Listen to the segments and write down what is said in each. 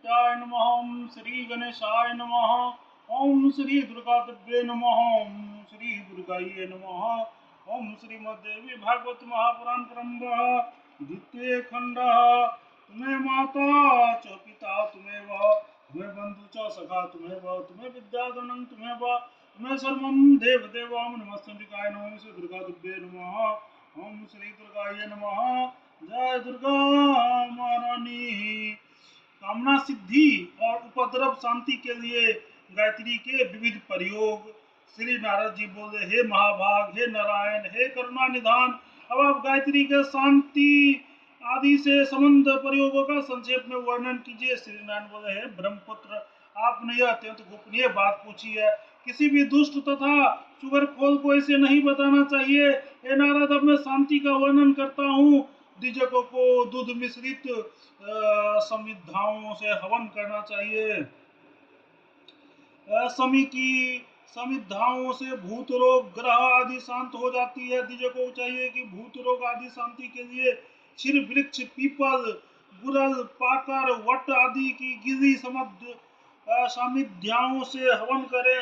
गणपत्याय नमः। ओम श्री गणेशाय नमः। ओम श्री दुर्गादेव्ये नमः। ओम श्री दुर्गाये नमः। ओम श्रीमद्देवी भागवत महापुराण परम्परा द्वितीय खंड। तुम्हें माता च पिता तुम्हें तुम्हें बंधु च सखा तुम्हें विद्याधनं तुम्हें सर्वं देवदेवां नमस्तंबिकाय नमः। श्री दुर्गादेव्ये नमः। ओम श्री दुर्गाये नमः। जय दुर्गा महारानी। कामना सिद्धि और उपद्रव शांति के लिए गायत्री के विविध प्रयोग। श्री नारद जी बोले, हे महाभाग, हे नारायण, हे करुणा निधान, अब आप गायत्री के शांति आदि से संबंध प्रयोगों का संक्षेप में वर्णन कीजिए। श्री नारायण बोले, हे ब्रह्मपुत्र, आपने यह अत्यंत गोपनीय बात पूछी है। किसी भी दुष्ट तथा चुगलखोर को इसे नहीं बताना चाहिए। हे नारद, अब मैं शांति का वर्णन करता हूँ। द्विजकों को दूध मिश्रित समिधाओं से हवन करना चाहिए। समी की समिधाओं से भूत रोग, ग्रह आदि शांत हो जाती है। द्विजकों को चाहिए कि भूत रोग आदि शांति के लिए क्षीर वृक्ष, पीपल, गुरल, पाकर, वट आदि की गिरी समिध्याओं से हवन करें,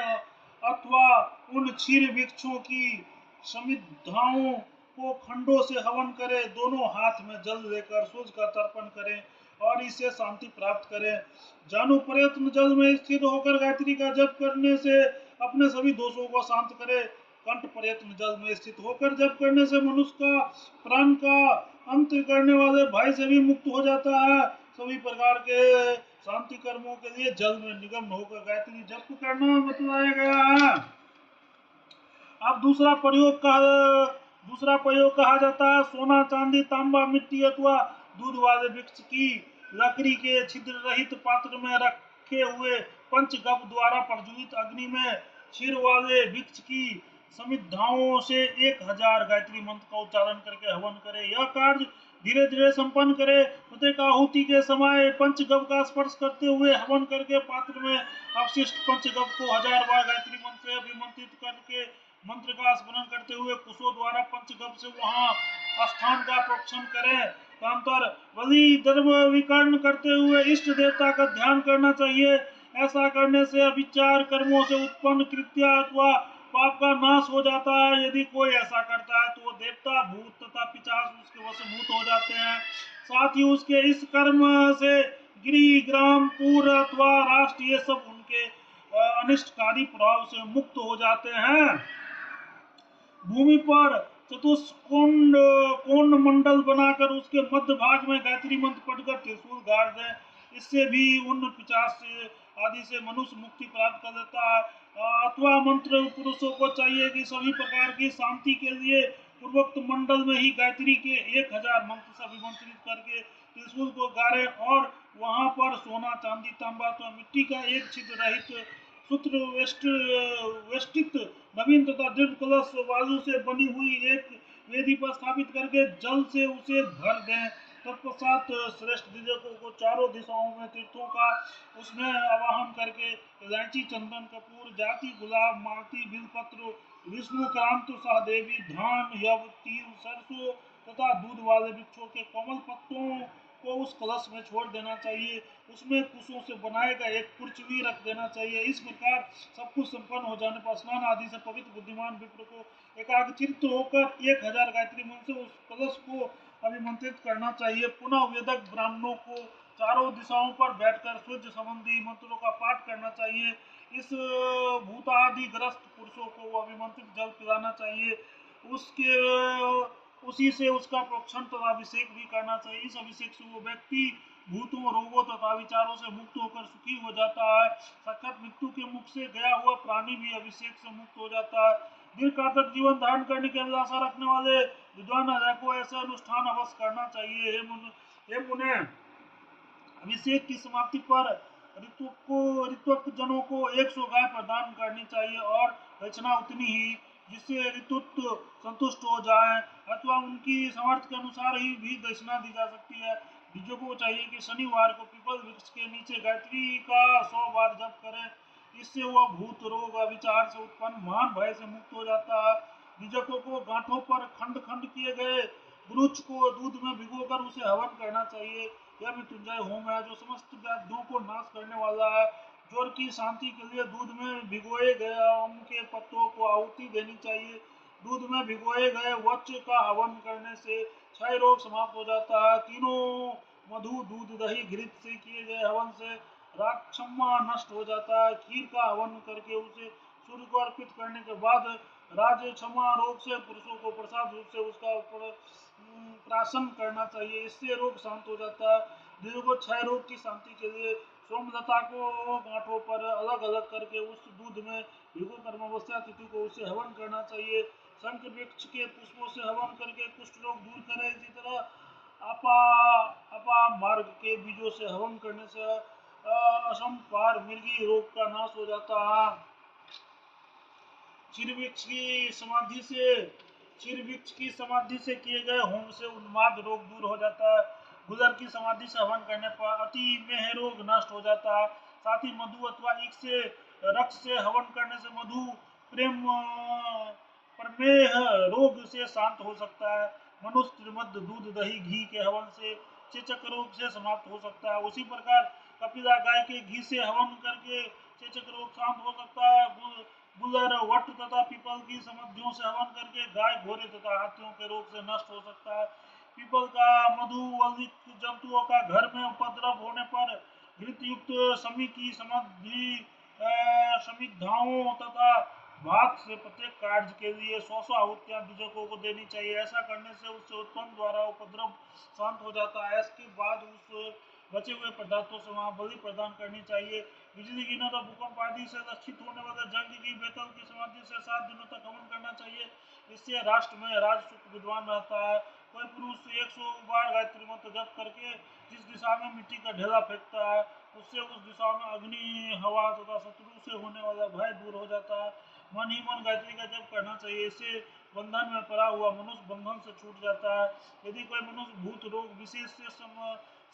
अथवा उन क्षीर वृक्षों की समिधाओं को खंडों से हवन करें। दोनों हाथ में जल लेकर सूर्य का तर्पण करें और इससे शांति प्राप्त करें। जानू प्रयत्न जल में स्थित होकर गायत्री का जप करने से अपने सभी दोषों को शांत करे। कंठ प्रयत्न जल में स्थित होकर जप करने से मनुष्य का प्राण का अंत करने वाले भय से भी मुक्त हो जाता है। सभी प्रकार के शांति कर्मों के लिए जल में निगम होकर गायत्री जप करना बताया गया है। अब दूसरा प्रयोग कहा जाता है सोना, चांदी, तांबा, मिट्टी अथवा दूध वाले वृक्ष की लकड़ी के छिद्र रहित पात्र में रखे हुए पंचगव्य द्वारा प्रज्वलित अग्नि में क्षीर वाले वृक्ष की समिधाओं से 1000 गायत्री मंत्र का उच्चारण करके हवन करे। यह कार्य धीरे धीरे संपन्न करे। प्रत्येक आहुति के समय पंचगव्य का स्पर्श करते हुए हवन करके पात्र में अवशिष्ट पंचगव्य को 1000 बार गायत्री मंत्र से अभिमंत्रित करके मंत्र का स्मरण करते हुए कुशों द्वारा पंचगव्य से वहां स्थान का प्रोक्षण करें। कांतर बलि धर्म विकर्ण करते हुए इष्ट देवता का ध्यान करना चाहिए। ऐसा करने से अविचार कर्मों से उत्पन्न कृत्या अथवा पाप का नाश हो जाता है। यदि कोई ऐसा करता है तो वो देवता, भूत तथा पिशाच उसके वशभूत हो जाते हैं। साथ ही उसके इस कर्म से गृह, ग्राम, पुर अथवा राष्ट्र ये सब उनके अनिष्टकारी प्रभाव से मुक्त हो जाते हैं। भूमि पर चतुष्कोण कोण मंडल बनाकर उसके मध्य भाग में गायत्री मंत्र पढ़कर त्रिशूल गाड़ दें। इससे भी उन पिशाच आदि से मनुष्य मुक्ति प्राप्त कर लेता है। अथवा मंत्र पुरुषों को चाहिए कि सभी प्रकार की शांति के लिए पूर्वोक्त मंडल में ही गायत्री के 1000 मंत्र से अभिमंत्रित करके त्रिशूल को गाड़े और वहां पर सोना, चांदी, तांबा अथवा मिट्टी का एक छिद्र रहित सूत्र वेष्टित नवीन तथा दृढ़ कलश वायु से बनी हुई एक वेदी पर स्थापित करके जल से उसे भर दें। तत्पश्चात श्रेष्ठ द्विजकों को चारों दिशाओं में तीर्थों का उसमें आवाहन करके इलायची, चंदन, कपूर, जाति, गुलाब, मालती, बिलपत्र, विष्णु क्रांत, सहदेवी, धान, यव, तिल, सरसों तथा दूध वाले वृक्षों के कोमल पत्तों को उस कलश में छोड़ देना चाहिए। उसमें कुशों से बनाएगा एक पृथ्वी रख देना चाहिए। इस प्रकार सब कुछ संपन्न हो जाने पर स्नान आदि से पवित्र बुद्धिमान विप्र को एकाग्रचित्त होकर 1000 गायत्री मंत्र से उस कलश को अभिमंत्रित करना चाहिए। पुनः वेदक ब्राह्मणों को चारों दिशाओं पर बैठकर सूर्य संबंधी मंत्रों का पाठ करना चाहिए। इस भूतादि ग्रस्त पुरुषों को वो अभिमंत्रित जल पिलाना चाहिए। उसी से उसका प्रोक्षण तथा अभिषेक भी करना चाहिए। इस अभिषेक से वो व्यक्ति भूतों, रोगों तथा विचारों से मुक्त होकर सुखी हो जाता है। सखत मृत्यु के मुख से गया हुआ प्राणी भी अभिषेक से मुक्त हो जाता है। दीर्घकाल तक जीवन धारण करने की अभिलाषा रखने वाले विद्वान को ऐसा अनुष्ठान अवश्य करना चाहिए। हे मुने, अभिषेक की समाप्ति पर ऋतुक जनों को 100 गाय प्रदान करनी चाहिए और दक्षिणा उतनी ही जिससे ऋतुत संतुष्ट हो जाए, अथवा उनकी सामर्थ्य के अनुसार ही भी दक्षिणा दी जा सकती है। द्विजों को चाहिए कि शनिवार को पीपल वृक्ष के नीचे गायत्री का 100 बार जप करें। इससे वह भूत, रोग, अविचार से उत्पन्न महान भय से मुक्त हो जाता है। द्विजकों को गांठों पर खंड खंड किए गए गुरुच को दूध में भिगोकर उसे हवन करना चाहिए। यह मृत्युंजय होम है जो समस्त व्याधियों को नाश करने वाला है। ज्वर की शांति के लिए दूध में भिगोए गए आम के पत्तों को आहुति देनी चाहिए। दूध में भिगोए गए वच का हवन करने से क्षय रोग समाप्त हो जाता है। तीनों मधु दूध दही घृत से किए गए हवन से राजक्षमा नष्ट हो जाता है। खीर का हवन करके उसे सूर्य को अर्पित करने के बाद राज क्षमा रोग से पुरुषों को प्रसाद रूप से उसका प्राशन करना चाहिए। इससे रोग शांत हो जाता है। दीर्घ क्षय रोग की शांति के लिए सोमलता को गांठों पर अलग अलग करके उस दूध में भिगो कर अमावस्या तिथि को उसे हवन करना चाहिए। शंख वृक्ष के पुष्पों से हवन करके कुष्ठ रोग दूर करें। इसी तरह अपा अपा मार्ग के बीजों से हवन करने से असंपार मृगी रोग का नाश हो जाता है। चिरवृक्ष की समाधि से चिरवृक्ष की समाधि से किए गए होम से उन्माद रोग दूर हो जाता है। गुजर की समाधि से हवन करने पर अति मेह रोग नष्ट हो जाता है। साथ ही मधु अथवा ईख से रक्त से हवन करने से मधु प्रेम प्रमेह रोग से शांत हो सकता है। मनुष्य त्रिमध्य दूध दही घी के हवन से चेचक रोग से समाप्त हो सकता है। उसी प्रकार कपिला गाय के घी से हवन करके चेचक रोग शांत हो सकता है। गुलर वट तथा पीपल की समाधियों से हवन करके गाय घोड़े तथा हाथियों के रोग से नष्ट हो सकता है। पीपल का मधु अधिक जंतुओं का घर में उपद्रव होने पर घृत युक्त शमी की समाधि समिधाओं तथा भात से प्रत्येक कार्य के लिए 100 आहुतियां बीजकों को देनी चाहिए। ऐसा करने से उससे उत्पन्न द्वारा उपद्रव शांत हो जाता है। इसके बाद उस बचे हुए पदार्थों से वहां बलि प्रदान करनी चाहिए। बिजली गिरना तो भूकंप आदि से लक्षित होने वाले जंग की बेतल की समाधि से 7 दिनों तक हवन करना चाहिए। इससे राष्ट्र में राज सुख विद्वान रहता है। कोई पुरुष 100 बार गायत्री मंत्र जप करके जिस दिशा में मिट्टी का ढेला फेंकता है उससे उस दिशा में अग्नि हवा तथा शत्रु से होने वाला भय दूर हो जाता है। मन ही मन गायत्री का जप करना चाहिए। इससे बंधन में पड़ा हुआ मनुष्य बंधन से छूट जाता है। यदि कोई मनुष्य भूत रोग विशेष से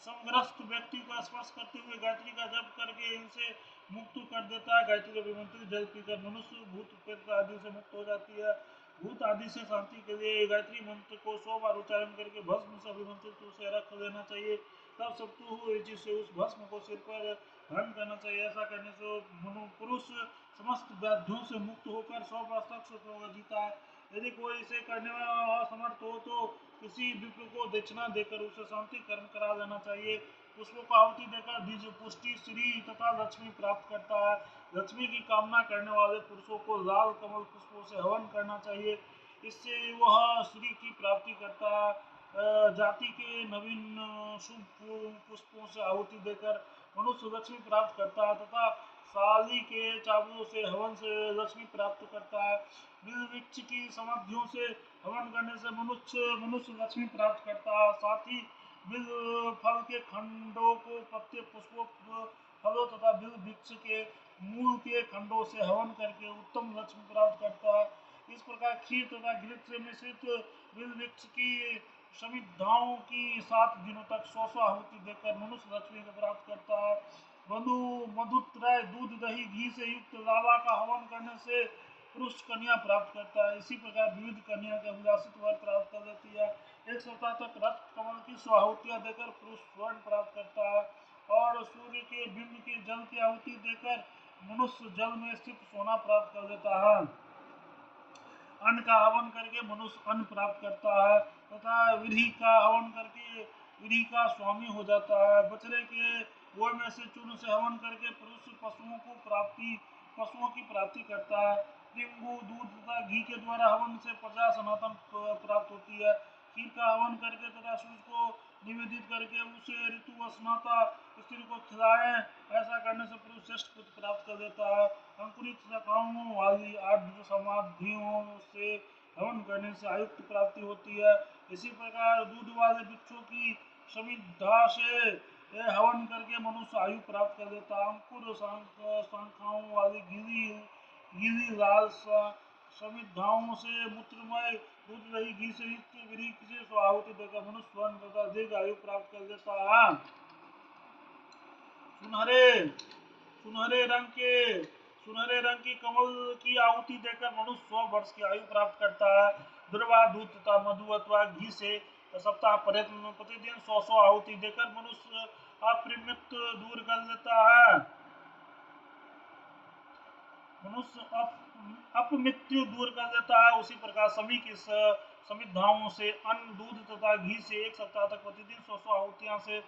समग्रस्त व्यक्ति को स्पर्श करते हुए गायत्री का जप करके इनसे मुक्त कर देता है। गायत्री का विमंत्रित जल पीकर मनुष्य भूत प्रेत आदि से मुक्त हो जाती है। भूत आदि से शांति के लिए गायत्री मंत्र को 100 बार उच्चारण करके भस्म से अभिमंत्रित उसे रख देना चाहिए। तब सप्तु ऋचि से उस भस्म को सिर पर धारण करना चाहिए। ऐसा करने से पुरुष समस्त व्याधियों से मुक्त होकर 100 वर्ष तक जीता है। यदि कोई इसे करने में असमर्थ हो तो किसी विप्र को दक्षिणा देकर उसे शांति कर्म करा देना चाहिए। पुष्पों को आहुति देकर द्विज पुष्टि श्री तथा लक्ष्मी प्राप्त करता है। लक्ष्मी की कामना करने वाले पुरुषों को लाल कमल पुष्पों से हवन करना चाहिए। इससे वह श्री की प्राप्ति करता है। जाति के नवीन शुभ पुष्पों से आहुति देकर मनुष्य लक्ष्मी प्राप्त करता है तथा साली के चावलों से हवन से लक्ष्मी प्राप्त करता है। बिल वृक्ष की समाधियों से हवन करने से मनुष्य मनुष्य लक्ष्मी प्राप्त करता है। साथ ही बिल फल के खंडों को पत्ते पुष्पों फलों तथा बिल वृक्ष के मूल के खंडों से हवन करके उत्तम लक्ष्मी प्राप्त करता है। इस प्रकार खीर तथा घृत से मिश्रित बिल वृक्ष की समिधाओं की 7 दिनों तक 100 आहुति देकर मनुष्य लक्ष्मी को प्राप्त करता है। मधु मधुत्रय दूध दही घी से युक्त लावा का हवन करने से पुरुष कन्या प्राप्त करता है। इसी प्रकार विविध कन्या के अभिलाषित वर प्राप्त कर लेती है। 1 सप्ताह तक रक्त कमल की 100 आहुतियां देकर पुरुष स्वर्ण प्राप्त करता है। और सूर्य के बिंब के जल की आहुति देकर मनुष्य जल में स्थित सोना प्राप्त कर लेता है। अन्न का हवन करके मनुष्य अन्न प्राप्त करता है तथा विधि का हवन करके विधि का स्वामी हो जाता है। बछड़े के गोय में से चूर्ण से हवन करके पुरुष पशुओं की प्राप्ति करता है। लिंबू दूध तथा घी के द्वारा हवन से प्रजा सनातन प्राप्त होती है। खीर का हवन करके तथा सूर्य को निवेदित करके उसे ऋतु स्नाता स्त्री को खिलाएं। ऐसा करने से पुरुष श्रेष्ठ पुत्र प्राप्त कर देता है। अंकुरित शाखाओं वाली 8 समाधियों से हवन करने से आयुक्त प्राप्ति होती है। इसी प्रकार दूध वाले वृक्षों की समिधा से हवन करके मनुष्य आयु प्राप्त कर लेता है। अंकुर शाखाओं वाली गीली गीली लाल समिधाओं से मूत्रमय दूध दही घी से युक्त वृक्ष से आहुति देकर मनुष्य स्वर्ण तथा दीर्घ आयु प्राप्त कर लेता है। सुनहरे सुनहरे रंग के सुनहरे रंग की कमल की आहुति देकर मनुष्य 100 वर्ष की आयु प्राप्त करता है। दुर्वा दूध तथा मधु अथवा घी से सप्ताह प्रयत्न प्रतिदिन 100 आहुति देकर मनुष्य अपमृत्यु दूर कर लेता है। मनुष्य अपमृत्यु दूर कर देता है। उसी प्रकार सभी की समिधाओं से अन्न, दूध तथा घी से 1 सप्ताह तक प्रतिदिन 100 आहुतियां से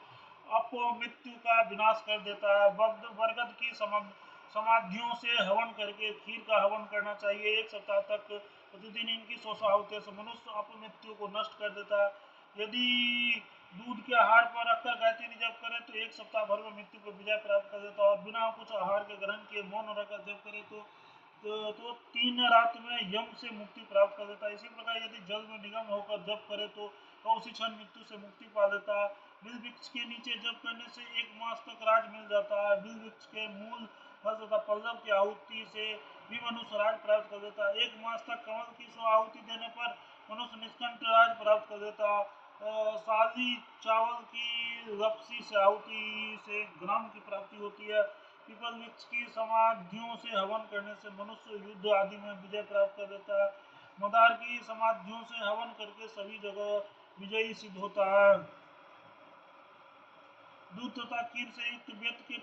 अपमृत्यु का विनाश कर देता है। बरगद की समाधियों से हवन करके खीर का हवन करना चाहिए। 1 सप्ताह तक प्रतिदिन इनकी 100 आहुतियों से मनुष्य अपमृत्यु को नष्ट कर देता है। यदि दूध के आहार पर रखकर गायत्री जप करे तो 1 सप्ताह भर में मृत्यु पर विजय प्राप्त कर देता है। और बिना कुछ आहार के ग्रहण किए मौन रखकर जप करे तो 3 रात में यम से मुक्ति प्राप्त कर देता है। इसी प्रकार यदि जल में निगम होकर जप करे तो उसी क्षण मृत्यु से मुक्ति पा लेता है। बिल वृक्ष के नीचे जप करने से 1 मास तक राज मिल जाता है। बिल वृक्ष के मूल, फल तथा पल्लव की आहुति से भी मनुष्य राज प्राप्त कर देता है। 1 मास तक कमल की 100 आहुति देने पर मनुष्य निष्कंठ राज प्राप्त कर देता है। सादी चावल की लपसी से आहुति से ग्राम की प्राप्ति होती है। पीपल वृक्ष की समाधियों से हवन करने से मनुष्य युद्ध आदि में विजय प्राप्त कर देता है। मदार की समाधियों से हवन करके सभी जगह विजयी सिद्ध होता है। दूध तथा खीर से युक्त व्यक्ति के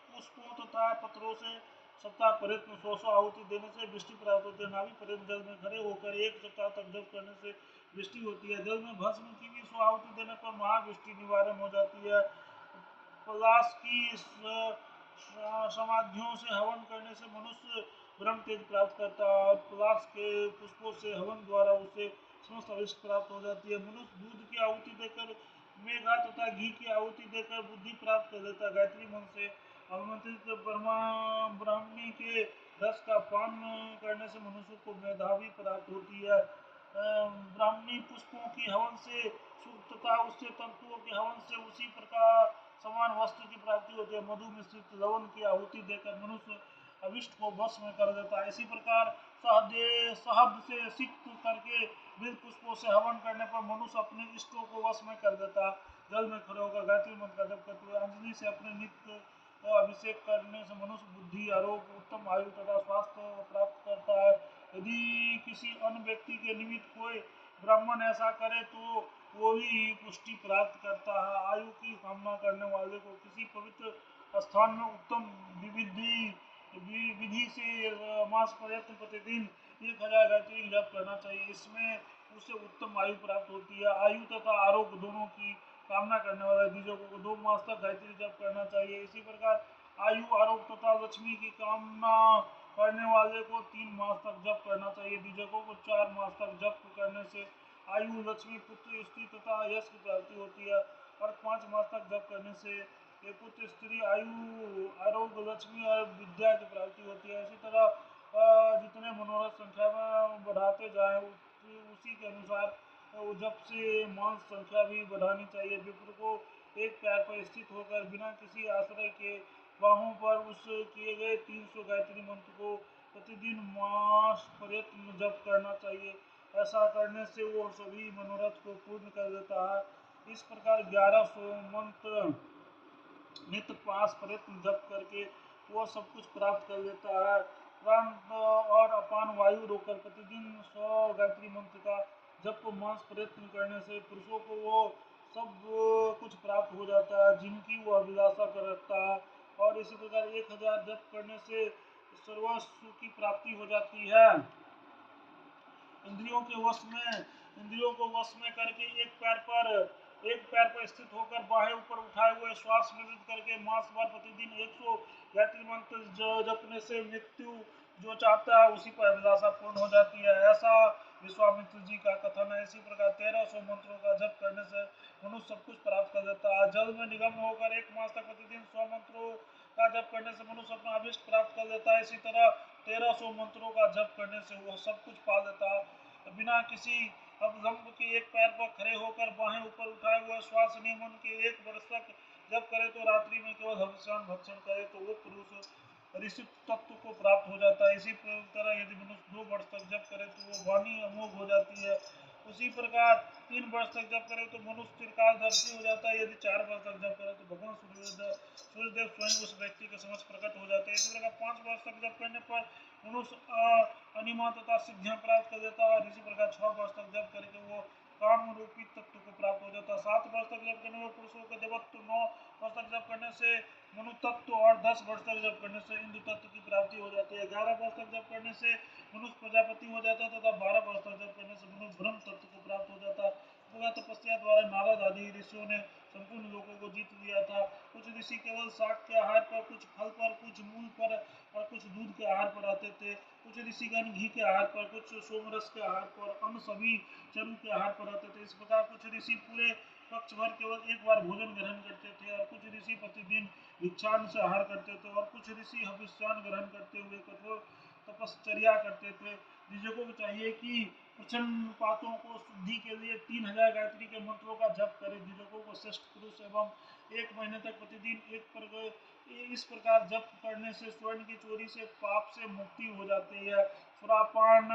पुष्पों तथा पत्रों से सप्ताह प्रयत्न 100 आहुति देने से वृष्टि प्राप्त होती है। नाभि पर्यंत जल में खड़े होकर 1 सप्ताह तक जप करने से वृष्टि होती है। जल में भस्म की भी 100 आहुति देने पर महावृष्टि निवारण हो जाती है। पलाश की समाधियों से हवन करने से मनुष्य ब्रह्म तेज प्राप्त करता है। और पलाश के पुष्पों से हवन द्वारा उसे समस्त अभिष्ट प्राप्त हो जाती है। मनुष्य दूध की आहुति देकर, मेघा तथा घी की आहुति देकर बुद्धि प्राप्त कर लेता है। गायत्री मंत्र से आमंत्रित ब्राह्मणी के रस का पान करने से मनुष्य को मेधावी प्राप्त होती है। ब्राह्मणी पुष्पों की हवन से सुख तथा उससे तंतुओं के हवन से उसी प्रकार समान वस्तु की प्राप्ति होती है। मधु मिश्रित लवण की आहुति देकर मनुष्य अभिष्ट को वश में कर देता है। इसी प्रकार शहद से सिक्त करके बिल पुष्पों से हवन करने पर मनुष्य अपने इष्टों को वश में कर देता है। जल में खड़े होकर गायत्री मंत्र का जप करते हुए अंजलि से अपने नित्य अभिषेक करने से मनुष्य बुद्धि, आरोग्य, उत्तम आयु तथा स्वास्थ्य प्राप्त करता है। यदि किसी अन्य व्यक्ति के निमित्त कोई ब्राह्मण ऐसा करे तो वो भी पुष्टि प्राप्त करता है। आयु की कामना करने वाले को किसी पवित्र स्थान में उत्तम विधि से मास प्रयत्न प्रतिदिन 1000 गायत्री जप करना चाहिए। इसमें उसे उत्तम आयु प्राप्त होती है। आयु तथा आरोग्य दोनों की कामना करने वाले द्विजकों को 2 मास तक गायत्री जप करना चाहिए। इसी प्रकार आयु, आरोग्य तथा लक्ष्मी की कामना करने वाले को 3 मास तक जप करना चाहिए। द्विजकों को 4 मास तक जप करने से आयु, लक्ष्मी, पुत्र, स्त्री तथा यश की प्राप्ति होती है। और 5 मास तक जप करने से पुत्र, स्त्री, आयु, आरोग्य, लक्ष्मी और विद्या की प्राप्ति होती है। इसी तरह जितने मनोरथ संख्या में बढ़ाते जाए उसी के अनुसार जप से मांस संख्या भी बढ़ानी चाहिए। विप्र को एक पैर पर स्थित होकर बिना किसी आश्रय के बाहों पर उस किए गए 300 गायत्री मंत्र को प्रतिदिन मास प्रयत्न जप करना चाहिए। ऐसा करने से वो सभी मनोरथ को पूर्ण कर देता है। इस प्रकार 1100 मंत्र नित्य पास प्रयत्न जप करके वो सब कुछ प्राप्त कर लेता है। प्राण और अपान वायु रोककर प्रतिदिन 100 गायत्री मंत्र का जप को मांस प्रयत्न करने से पुरुषों को वो सब कुछ प्राप्त हो जाता है जिनकी वो अभिलाषा कर रखता है। और इसी प्रकार 1000 जप करने से सर्वस्व की प्राप्ति हो जाती है। इंद्रियों को वश में करके एक पैर पर स्थित होकर बाहें ऊपर उठाए हुए श्वास निवृत्त करके मास भर प्रतिदिन 100 गायत्री मंत्र जपने से मृत्यु जो चाहता है उसी पर अभिलाषा पूर्ण हो जाती है। ऐसा विश्वामित्र जी का कथन है। इसी प्रकार 1300 मंत्रों का जप करने से मनुष्य सब कुछ प्राप्त कर देता है। जल में निगम होकर 1 मास तक प्रतिदिन 100 मंत्रों का जप करने से मनुष्य अपना अभिष्ट प्राप्त कर देता है। इसी तरह 1300 मंत्रों का जप करने से वह सब कुछ पा देता है। बिना किसी अवलंब के एक पैर पर खड़े होकर बाहें ऊपर उठाए हुए श्वास नियमन के 1 वर्ष तक जब करे तो रात्रि में केवल हविष्यान्न भक्षण करे तो वो पुरुष ऋषि तत्व को प्राप्त हो जाता है। इसी तरह यदि मनुष्य 2 वर्ष तक जप करे तो वो वाणी अमोघ हो जाती है। उसी प्रकार 3 वर्ष तक जप करे तो मनुष्य चिरकालदर्शी हो जाता है। यदि 4 वर्ष तक जप करे तो भगवान सूर्यदेव स्वयं उस व्यक्ति के समक्ष प्रकट हो जाते हैं। इसी प्रकार 5 वर्ष तक जप करने पर मनुष्य अनिमा तथा सिद्धियां प्राप्त कर देता है। और इसी प्रकार 6 वर्ष तक जप करके वो काम रूपी तत्व को प्राप्त हो जाता है। 7 वर्ष तक जप करने में पुरुषों के देवत्व, 9 वर्ष तक जप करने से मनु तत्व और 10 वर्ष तक जप करने से इंद्र तत्व की प्राप्ति हो जाती है। 11 वर्ष तक जप करने से मनुष्य प्रजापति हो जाता है तथा 12 वर्ष तक जप करने से मनुष्य ब्रह्म तत्व को प्राप्त हो जाता है। तपस्या द्वारा नारद आदि ऋषियों ने संपूर्ण लोगों को जीत लिया था। कुछ ऋषि केवल शाक के आहार पर, कुछ फल पर, कुछ मूल पर और कुछ दूध के आहार पर आते थे। कुछ ऋषिगण घी के आहार पर, कुछ सोमरस के आहार पर, अन्य सभी चरु के आहार पर आते थे। इस प्रकार कुछ ऋषि पूरे पक्ष भर केवल एक बार भोजन ग्रहण करते थे और कुछ ऋषि प्रतिदिन भिक्षान से आहार करते थे और कुछ ऋषि हविष्यान ग्रहण करते हुए कठोर तपश्चर्या करते थे। ऋषियों को चाहिए कि प्रचंड पातों को शुद्धि के लिए 3000 गायत्री के मंत्रों का जप करें। द्विजकों को श्रेष्ठ पुरुष एवं 1 महीने तक प्रतिदिन इस प्रकार जप करने से स्वर्ण की चोरी से पाप से मुक्ति हो जाती है। सुरापान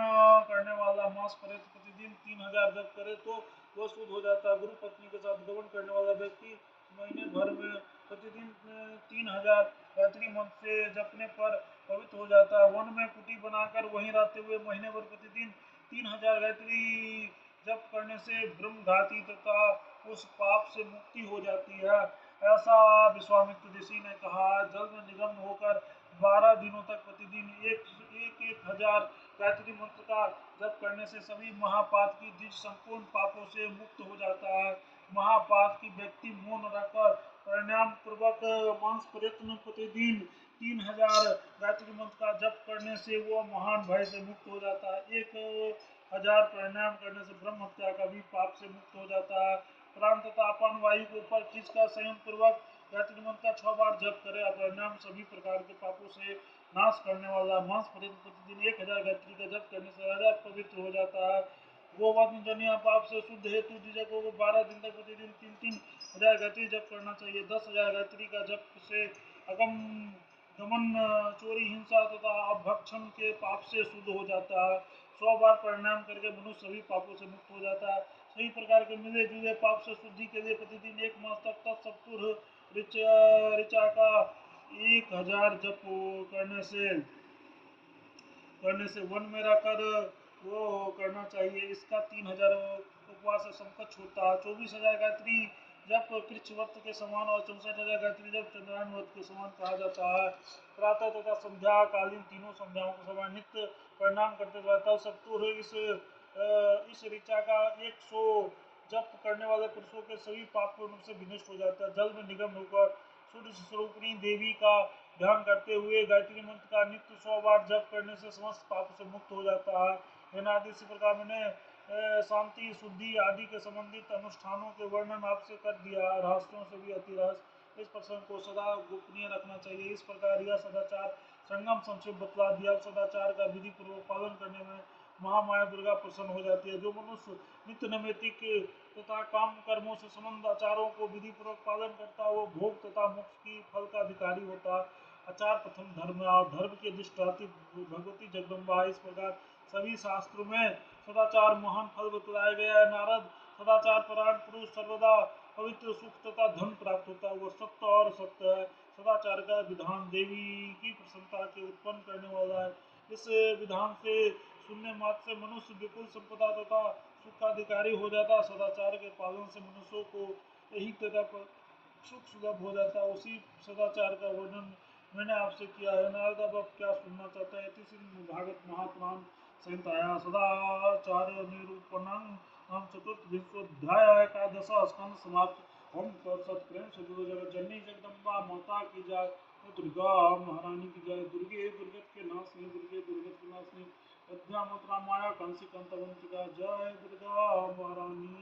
करने वाला मांस प्रतिदिन 3000 जप करे तो वह शुद्ध हो जाता है। गुरु पत्नी के साथ गमन करने वाला व्यक्ति महीने भर में प्रतिदिन 3000 गायत्री मंत्र से जपने पर पवित्र हो जाता है। वन में कुटी बनाकर वहीं रहते हुए महीने भर प्रतिदिन 3000 गायत्री जप करने से ब्रह्मघाती तथा उस पाप से मुक्ति हो जाती है। ऐसा विश्वामित्र ऋषि ने कहा। जल में निगम होकर 12 दिनों तक प्रतिदिन एक हजार गायत्री मंत्र का जप करने से सभी महापात की द्विज संपूर्ण पापों से मुक्त हो जाता है। महापात की व्यक्ति मौन रहकर परिणाम पूर्वक मांस प्रयत्न प्रतिदिन 3000 गायत्री मंत्र का जप करने से वो महान भय से मुक्त हो जाता है। 1000 परिणाम करने से ब्रह्म हत्या का भी पाप से मुक्त हो जाता है। प्राण तथा अपान वायु को ऊपर खींचकर संयम पूर्वक गायत्री मंत्र का 6 बार जप करे। अपरिणाम सभी प्रकार के पापों से नाश करने वाला मांस प्रतिदिन 1000 गायत्री का जप करने से राजा पवित्र हो जाता है। गोवध जनिया पाप से शुद्ध हेतु द्विजकों को 12 दिन तक प्रतिदिन 3000 गायत्री जप करना चाहिए। 10,000 गायत्री का जप से अगम गमन, चोरी, हिंसा तथा अभक्षण के पाप से शुद्ध हो जाता है। 100 बार परिणाम करके मनुष्य सभी पापों से मुक्त हो जाता है। सभी प्रकार के मिले जुले पाप से शुद्धि के लिए प्रतिदिन 1 मास तक तत्सत्तुर ऋचा का 1000 जप करने से वन में रहकर वो करना चाहिए। इसका 3000 उपवास से समकक्ष होता है। 24,000 गायत्री जब कृच्छ व्रत के समान और 64,000 गायत्री जब चंद्रायन व्रत के समान कहा जाता है। प्रातः तथा संध्या कालीन तीनों संध्याओं को समान नित्य प्रणाम करते रहता है। सत्तुर इस ऋचा का 100 जप करने वाले पुरुषों के सभी पाप पूर्ण से विनष्ट हो जाता है। जल में निगम होकर सूर्य स्वरूपिणी देवी का ध्यान करते हुए गायत्री मंत्र का नित्य 100 बार जप करने से समस्त पाप से मुक्त हो जाता है। आदि इसी प्रकार मैंने शांति, शुद्धि आदि के संबंधित अनुष्ठानों के वर्णन आपसे कर दिया। रहस्यों से भी अति रहस्य इस प्रसंग को सदा गोपनीय रखना चाहिए। इस प्रकार यह सदाचार संगम संक्षेप बतला दिया। सदाचार का विधि पूर्वक पालन करने में महामाया दुर्गा प्रसन्न हो जाती है। जो मनुष्य नित्य नैमित्तिक तथा काम कर्मों से संबंध आचारों को विधि पूर्वक पालन करता है वो भोग तथा मोक्ष की फल का अधिकारी होता है। आचार प्रथम धर्म और धर्म के अधिष्ठात्री भगवती जगदम्बा। इस प्रकार सभी शास्त्रों में सदाचार महान फल बतलाया गया है। नारद सदाचार परायण पुरुष सर्वदा पवित्र सुख तथा धन प्राप्त होता है। वो सत्य और सत्य है। सदाचार का विधान देवी की प्रसन्नता के उत्पन्न करने वाला है। इस विधान से सुनने मात्र से मनुष्य विपुल संपदा तथा सुख का अधिकारी हो जाता है। सदाचार के पालन से मनुष्यों को यही तथा सुख सुलभ हो जाता है। उसी सदाचार का वर्णन मैंने आपसे किया है। नारद अब आप क्या सुनना चाहता है? भागवत महापुराण संहिताया सदाचार निरूपणं नाम चतुर्थ विश्वोध्याय एकादश स्कंद समाप्त। ओम तत्सत्। प्रेम से बोलो जगत जननी जगदम्बा माता की जय। दुर्गा महारानी की जय। दुर्गे दुर्गत के नाशनी, दुर्गे दुर्गत के नाशनी, अध्या मात्रा माया कंसी कंतवंतिका। जय दुर्गा महारानी।